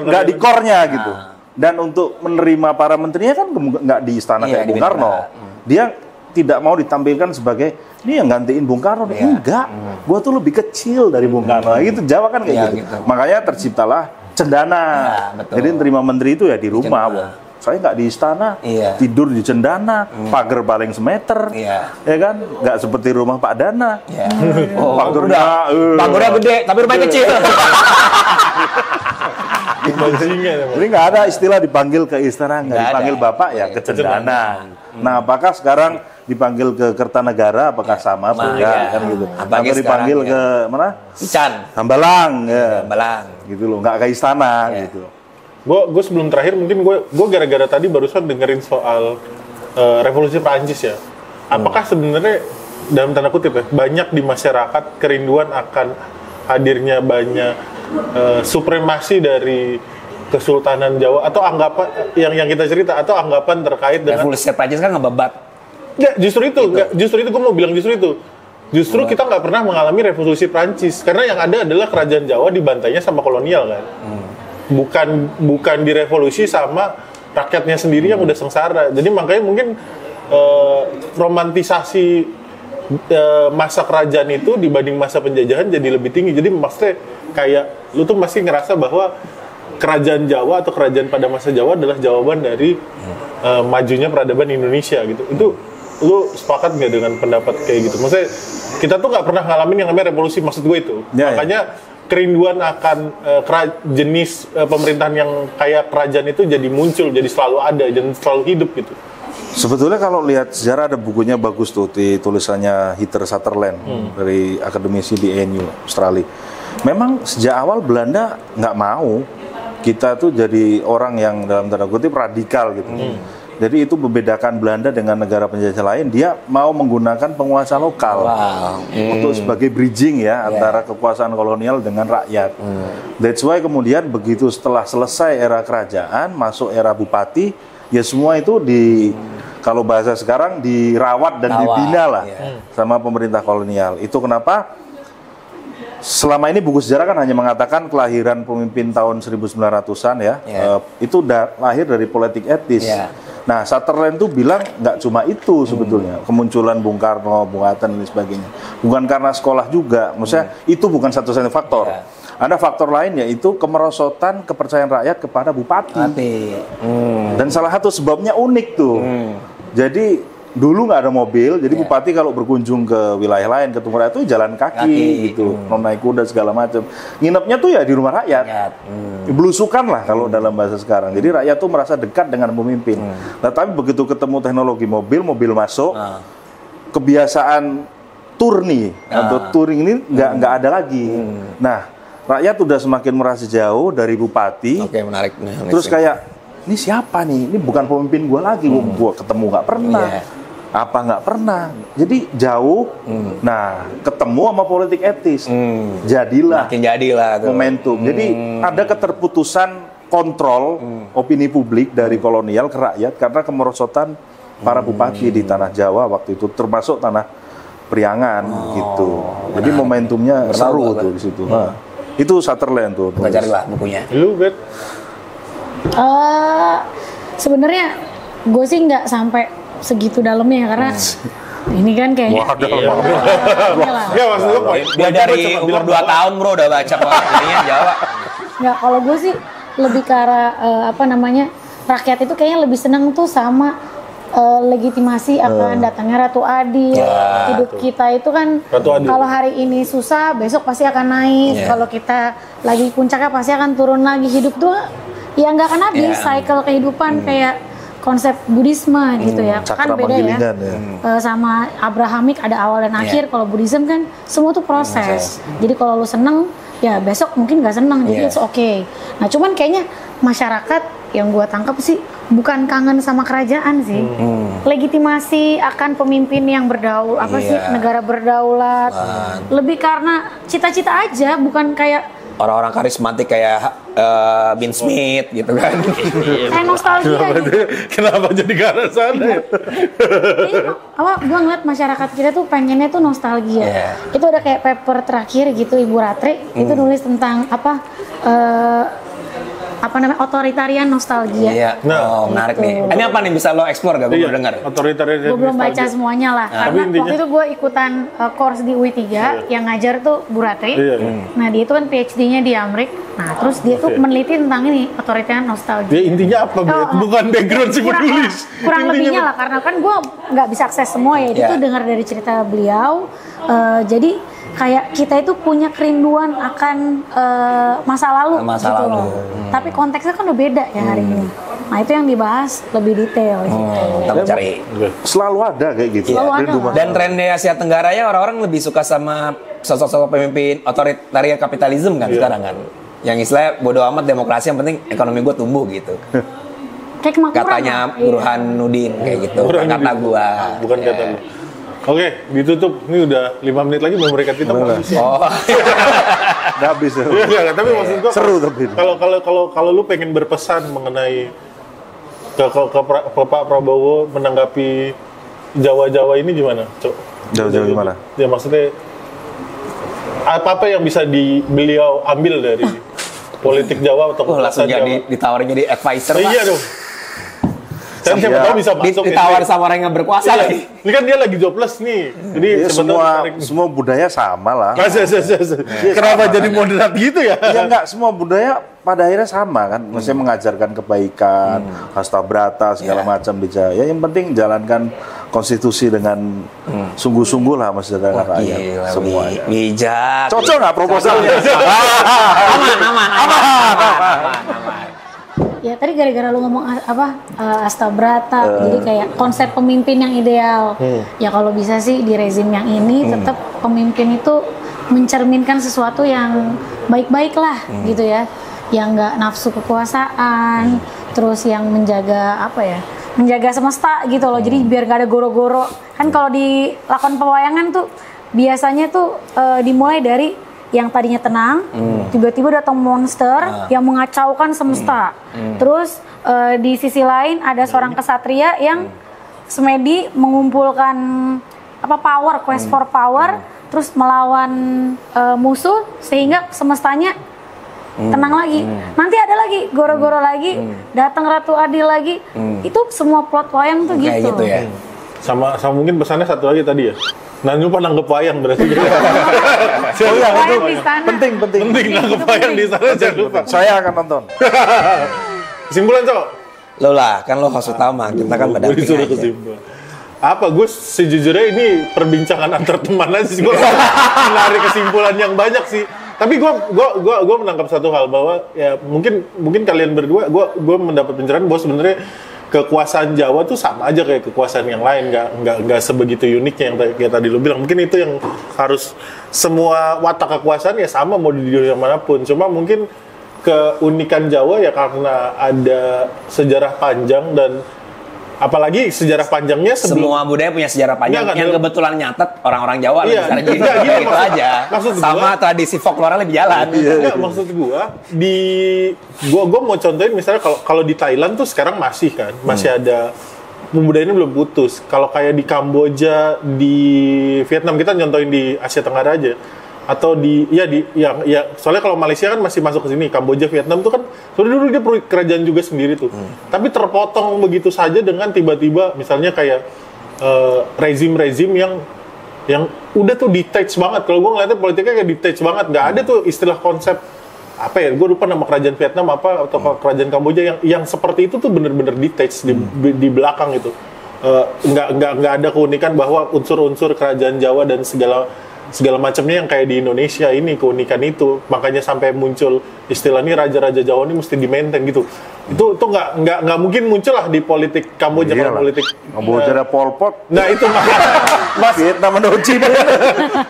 [SPEAKER 4] nggak di core-nya gitu. Dan untuk menerima para menterinya kan nggak di istana kayak Bung Karno. Dia tidak mau ditampilkan sebagai ini yang gantiin Bung Karno. Enggak, gua tuh lebih kecil dari Bung Karno. Gitu Jawa kan kayak gitu. Makanya terciptalah cendana. Jadi terima menteri itu ya di rumah. Saya nggak di istana, tidur di cendana, pagar paling semeter, ya kan? Nggak seperti rumah Pak Dana.
[SPEAKER 2] Pagarnya gede, tapi rumahnya kecil.
[SPEAKER 4] Jadi nggak ada istilah dipanggil ke istana, nggak dipanggil Bapak ya ke cendana. Nah, apakah sekarang dipanggil ke Kertanegara, apakah sama kan gitu? Atau dipanggil ke mana?
[SPEAKER 2] Ican.
[SPEAKER 4] Hambalang,
[SPEAKER 2] Hambalang.
[SPEAKER 4] Gitu loh, nggak ke istana gitu.
[SPEAKER 1] Gue sebelum terakhir mungkin gue gara-gara tadi barusan dengerin soal revolusi Prancis ya. Apakah sebenarnya dalam tanda kutip ya banyak di masyarakat kerinduan akan hadirnya banyak supremasi dari Kesultanan Jawa atau anggapan yang kita cerita atau anggapan terkait dengan
[SPEAKER 2] revolusi Prancis kan ngebebat.
[SPEAKER 1] Nggak, justru itu gue mau bilang Justru kita nggak pernah mengalami revolusi Prancis karena yang ada adalah kerajaan Jawa dibantainya sama kolonial kan. Bukan direvolusi sama rakyatnya sendiri yang udah sengsara. Jadi makanya mungkin romantisasi masa kerajaan itu dibanding masa penjajahan jadi lebih tinggi. Jadi maksudnya kayak lu tuh masih ngerasa bahwa kerajaan Jawa atau kerajaan pada masa Jawa adalah jawaban dari majunya peradaban Indonesia gitu. Itu lu sepakat nggak dengan pendapat kayak gitu? Maksudnya kita tuh nggak pernah ngalamin yang namanya revolusi, maksud gue itu. Makanya kerinduan akan jenis pemerintahan yang kayak kerajaan itu jadi muncul, jadi selalu ada dan selalu hidup gitu.
[SPEAKER 4] Sebetulnya kalau lihat sejarah ada bukunya bagus tuh, di tulisannya Heather Sutherland dari akademisi di ANU Australia. Memang sejak awal Belanda nggak mau kita tuh jadi orang yang dalam tanda kutip radikal gitu. Jadi itu membedakan Belanda dengan negara penjajah lain. Dia mau menggunakan penguasa lokal untuk sebagai bridging ya antara kekuasaan kolonial dengan rakyat. That's why kemudian begitu setelah selesai era kerajaan, masuk era bupati, ya semua itu kalau bahasa sekarang dirawat dan dibina lah sama pemerintah kolonial. Itu kenapa selama ini buku sejarah kan hanya mengatakan kelahiran pemimpin tahun 1900-an ya. Itu lahir dari politik etis. Nah, Sutherland tuh bilang nggak cuma itu sebetulnya, kemunculan Bung Karno, Bung Hatta dan sebagainya. Bukan karena sekolah juga, maksudnya itu bukan satu-satunya faktor. Ada faktor lain yaitu kemerosotan kepercayaan rakyat kepada bupati. Dan salah satu sebabnya unik tuh. Jadi dulu nggak ada mobil, jadi bupati kalau berkunjung ke wilayah lain, ke Timur itu jalan kaki gitu, naik kuda segala macam. Nginepnya tuh ya di rumah rakyat. Belusukan lah kalau dalam bahasa sekarang. Jadi rakyat tuh merasa dekat dengan pemimpin. Nah, tapi begitu ketemu teknologi mobil masuk, kebiasaan turni atau touring ini nggak ada lagi. Nah, rakyat udah semakin merasa jauh dari bupati.
[SPEAKER 2] Menarik.
[SPEAKER 4] Terus kayak ini siapa nih? Ini bukan pemimpin gue lagi. Gue ketemu nggak pernah. Apa nggak pernah, jadi jauh. Nah, ketemu sama politik etis, jadilah momentum. Jadi ada keterputusan kontrol opini publik dari kolonial ke rakyat karena kemerosotan para bupati di tanah Jawa waktu itu, termasuk tanah Priangan gitu. Jadi momentumnya seru tuh di situ. Itu Sutherland tuh.
[SPEAKER 2] Carilah bukunya.
[SPEAKER 1] Lu Bet?
[SPEAKER 3] Sebenarnya gue sih nggak sampai segitu dalamnya karena ini kan kayaknya
[SPEAKER 1] Nggak, maksud gue
[SPEAKER 2] dia dari umur 2 tahun bro udah baca kok ininya Jawa.
[SPEAKER 3] Nggak, kalau gue sih lebih ke arah rakyat itu kayaknya lebih seneng tuh sama legitimasi akan datangnya Ratu Adil. Hidup kita itu kan kalau hari ini susah, besok pasti akan naik. Kalau kita lagi puncaknya pasti akan turun lagi. Hidup tuh ya nggak akan habis, cycle kehidupan kayak konsep Buddhisme gitu ya. Kan beda ya. Sama Abrahamik ada awal dan akhir. Kalau Buddhism kan semua tuh proses. Jadi kalau lu seneng, ya besok mungkin nggak seneng. Jadi it's okay. Nah cuman kayaknya masyarakat yang gua tangkap sih bukan kangen sama kerajaan sih. Legitimasi akan pemimpin yang negara berdaulat. Lebih karena cita-cita aja, bukan kayak
[SPEAKER 2] orang-orang karismatik kayak Bin Smith gitu kan.
[SPEAKER 3] Nostalgia gitu.
[SPEAKER 1] Kenapa jadi ke arah sana?
[SPEAKER 3] Gua ngeliat masyarakat kita tuh pengennya tuh nostalgia. Itu ada kayak paper terakhir gitu Ibu Ratri, itu nulis tentang otoritarian nostalgia.
[SPEAKER 2] Iya. Menarik nih. Ini apa nih, bisa lo explore gak? Gue belum dengar.
[SPEAKER 1] Otoritarian.
[SPEAKER 3] Gue belum baca semuanya lah. Karena waktu itu gue ikutan course di UI3 yang ngajar tuh Bu Ratri. Nah dia itu kan PhD-nya di Amrik. Nah terus dia tuh meneliti tentang ini otoritarian nostalgia.
[SPEAKER 1] Ya intinya apa? Bukan background si penulis.
[SPEAKER 3] Kurang lebihnya lah, karena kan gue nggak bisa akses semua ya. Itu dengar dari cerita beliau. Jadi kayak kita itu punya kerinduan akan masa lalu gitu loh. Tapi konteksnya kan udah beda ya hari ini. Nah itu yang dibahas lebih detail.
[SPEAKER 2] Kita cari.
[SPEAKER 4] Selalu ada kayak gitu.
[SPEAKER 2] Dan tren di Asia Tenggara ya orang-orang lebih suka sama sosok-sosok pemimpin otoritarian kapitalisme kan sekarang kan. Yang istilahnya bodo amat demokrasi, yang penting ekonomi gue tumbuh gitu.
[SPEAKER 3] Kayak kemakmuran.
[SPEAKER 2] Katanya Burhanuddin kayak gitu. Kata gua.
[SPEAKER 1] Bukan kata lu. Oke, ditutup. Ini udah 5 menit lagi memorikan kita habis.
[SPEAKER 4] Udah habis.
[SPEAKER 1] Iya, tapi maksud gua
[SPEAKER 4] seru tapi.
[SPEAKER 1] Kalau lu pengen berpesan mengenai ke Pak Prabowo menanggapi Jawa-Jawa ini gimana, Cok?
[SPEAKER 4] Jawa-Jawa gimana?
[SPEAKER 1] Ya maksudnya apa yang bisa beliau ambil dari politik Jawa atau
[SPEAKER 2] langsung jadi ditawarin jadi advisor, Pak.
[SPEAKER 1] Iya dong. Kan siapa tahu bisa masuk
[SPEAKER 2] ditawar sama orang yang berkuasa lagi.
[SPEAKER 1] Ini kan dia lagi jobless nih. Jadi
[SPEAKER 4] semua budaya sama lah.
[SPEAKER 1] Kenapa jadi moderat gitu ya?
[SPEAKER 4] Ya enggak, semua budaya pada akhirnya sama kan. Maksudnya mengajarkan kebaikan, hasta-brata segala macam dijaya. Ya, yang penting jalankan konstitusi dengan sungguh-sungguh lah maksudnya dengan rakyat semua.
[SPEAKER 2] Bijak.
[SPEAKER 4] Cocok nggak proposalnya?
[SPEAKER 2] Aman.
[SPEAKER 3] Ya tadi gara-gara lu ngomong Astabrata, jadi kayak konsep pemimpin yang ideal. Ya kalau bisa sih di rezim yang ini tetap pemimpin itu mencerminkan sesuatu yang baik-baik lah gitu ya, yang nggak nafsu kekuasaan, terus yang menjaga menjaga semesta gitu loh. Jadi biar nggak ada goro-goro. Kan kalau di lakon pewayangan tuh biasanya tuh dimulai dari yang tadinya tenang, tiba-tiba datang monster yang mengacaukan semesta. Terus di sisi lain ada seorang kesatria yang semedi mengumpulkan quest for power, terus melawan musuh sehingga semestanya tenang lagi. Nanti ada lagi goro-goro lagi, datang Ratu Adil lagi. Itu semua plot wayang tuh
[SPEAKER 2] kayak gitu ya.
[SPEAKER 1] Sama mungkin pesannya satu lagi tadi ya. Nah, lupa nanggep wayang berarti.
[SPEAKER 3] Wayang di sana.
[SPEAKER 4] Penting
[SPEAKER 1] nanggep wayang di sana, jangan lupa.
[SPEAKER 4] Saya akan nonton.
[SPEAKER 1] Kesimpulan, Cok.
[SPEAKER 2] Lo lah, kan lo host utama, kita kan pendamping aja.
[SPEAKER 1] Apa, gue sejujurnya ini perbincangan antar teman aja sih. Gue menarik kesimpulan yang banyak sih. Tapi gue menangkap satu hal bahwa ya mungkin kalian berdua, gue mendapat pencerahan bahwa sebenarnya kekuasaan Jawa tuh sama aja kayak kekuasaan yang lain, nggak sebegitu uniknya yang kayak tadi lu bilang. Mungkin itu yang harus semua watak kekuasaan ya sama mau di dunia manapun. Cuma mungkin keunikan Jawa ya karena ada sejarah panjang, dan apalagi sejarah panjangnya
[SPEAKER 2] semua budaya punya sejarah panjang yang kebetulan nyatet orang-orang Jawa
[SPEAKER 1] iya,
[SPEAKER 2] lah gitu aja. Sama tradisi folklore lebih jalan.
[SPEAKER 1] Maksud gua mau contohin misalnya kalau di Thailand tuh sekarang masih ada budayanya belum putus. Kalau kayak di Kamboja, di Vietnam, kita contohin di Asia Tenggara aja. Atau soalnya kalau Malaysia kan masih masuk ke sini, Kamboja, Vietnam tuh kan dulu dia kerajaan juga sendiri tuh. Tapi terpotong begitu saja dengan tiba-tiba misalnya kayak rezim-rezim yang udah tuh detach banget. Kalau gue ngeliatnya politiknya kayak detach banget, nggak ada tuh istilah konsep apa ya, gue lupa nama kerajaan Vietnam apa atau kerajaan Kamboja yang seperti itu tuh bener-bener detached di belakang itu. Nggak ada keunikan bahwa unsur-unsur kerajaan Jawa dan segala macamnya yang kayak di Indonesia ini, keunikan itu. Makanya sampai muncul istilah ini raja-raja Jawa ini mesti di-maintain gitu. Itu nggak mungkin muncul lah di politik Kamboja. Kalau politik
[SPEAKER 4] Kamboja ada Pol Pot.
[SPEAKER 1] Nah itu
[SPEAKER 4] Vietnam ada Ho Chi Minh.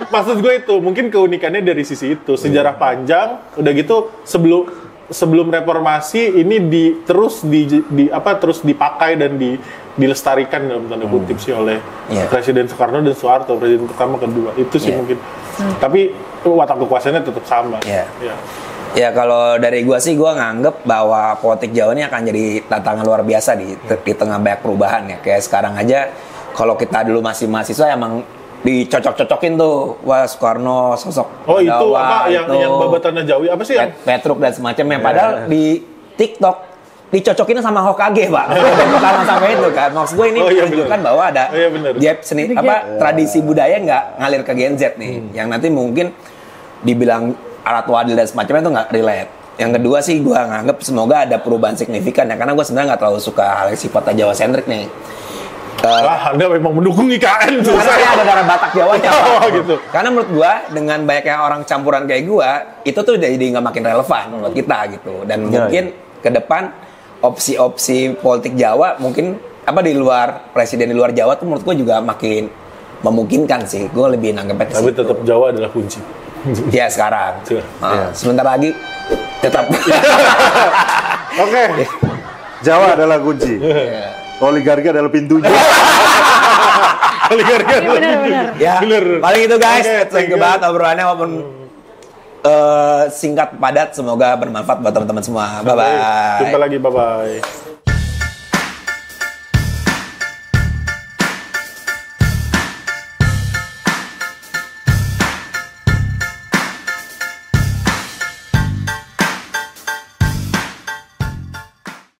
[SPEAKER 1] Maksud gue itu mungkin keunikannya dari sisi itu, sejarah panjang. Udah gitu sebelum reformasi ini terus dipakai dan dilestarikan dalam tanda kutip sih oleh Presiden Soekarno dan Soeharto, presiden pertama kedua itu sih mungkin. Tapi watak kekuasaannya tetap sama.
[SPEAKER 2] Ya kalau dari gua sih, gua nganggep bahwa politik Jawa ini akan jadi tantangan luar biasa di tengah banyak perubahan ya. Kayak sekarang aja kalau kita dulu masih mahasiswa emang dicocok-cocokin tuh, wah Soekarno sosok
[SPEAKER 1] itu apa yang babatan Najawi apa sih yang
[SPEAKER 2] Petruk dan semacamnya. Padahal di TikTok dicocokin sama Hokage, Pak. Pertama sampai itu kan. Maksud gue ini menunjukkan bahwa ada gap seni tradisi budaya nggak ngalir ke Gen Z nih. Yang nanti mungkin dibilang alat wadil dan semacamnya itu nggak relate. Yang kedua sih gue nganggep semoga ada perubahan signifikan ya, karena gue sebenarnya nggak terlalu suka hal yang sifatnya Jawa sentrik nih.
[SPEAKER 1] Anda memang mendukung IKN tuh.
[SPEAKER 2] Karena saya ada darah Batak Jawanya.
[SPEAKER 1] Gitu.
[SPEAKER 2] Karena menurut gua dengan banyaknya orang campuran kayak gua, itu tuh jadi nggak makin relevan buat kita gitu. Dan mungkin ke depan opsi-opsi politik Jawa mungkin di luar presiden di luar Jawa tuh menurut gua juga makin memungkinkan sih. Gua lebih nanggepnya.
[SPEAKER 1] Tapi tetap Jawa adalah kunci.
[SPEAKER 2] Ya sekarang. Sebentar lagi tetap.
[SPEAKER 4] Oke. Jawa adalah kunci. Oligarki adalah pintunya.
[SPEAKER 1] Oligarki adalah
[SPEAKER 3] benar.
[SPEAKER 2] Ya, paling itu guys. Thank you banget obrolannya walaupun singkat padat, semoga bermanfaat buat teman-teman semua. Bye bye.
[SPEAKER 1] Jumpa lagi, bye bye.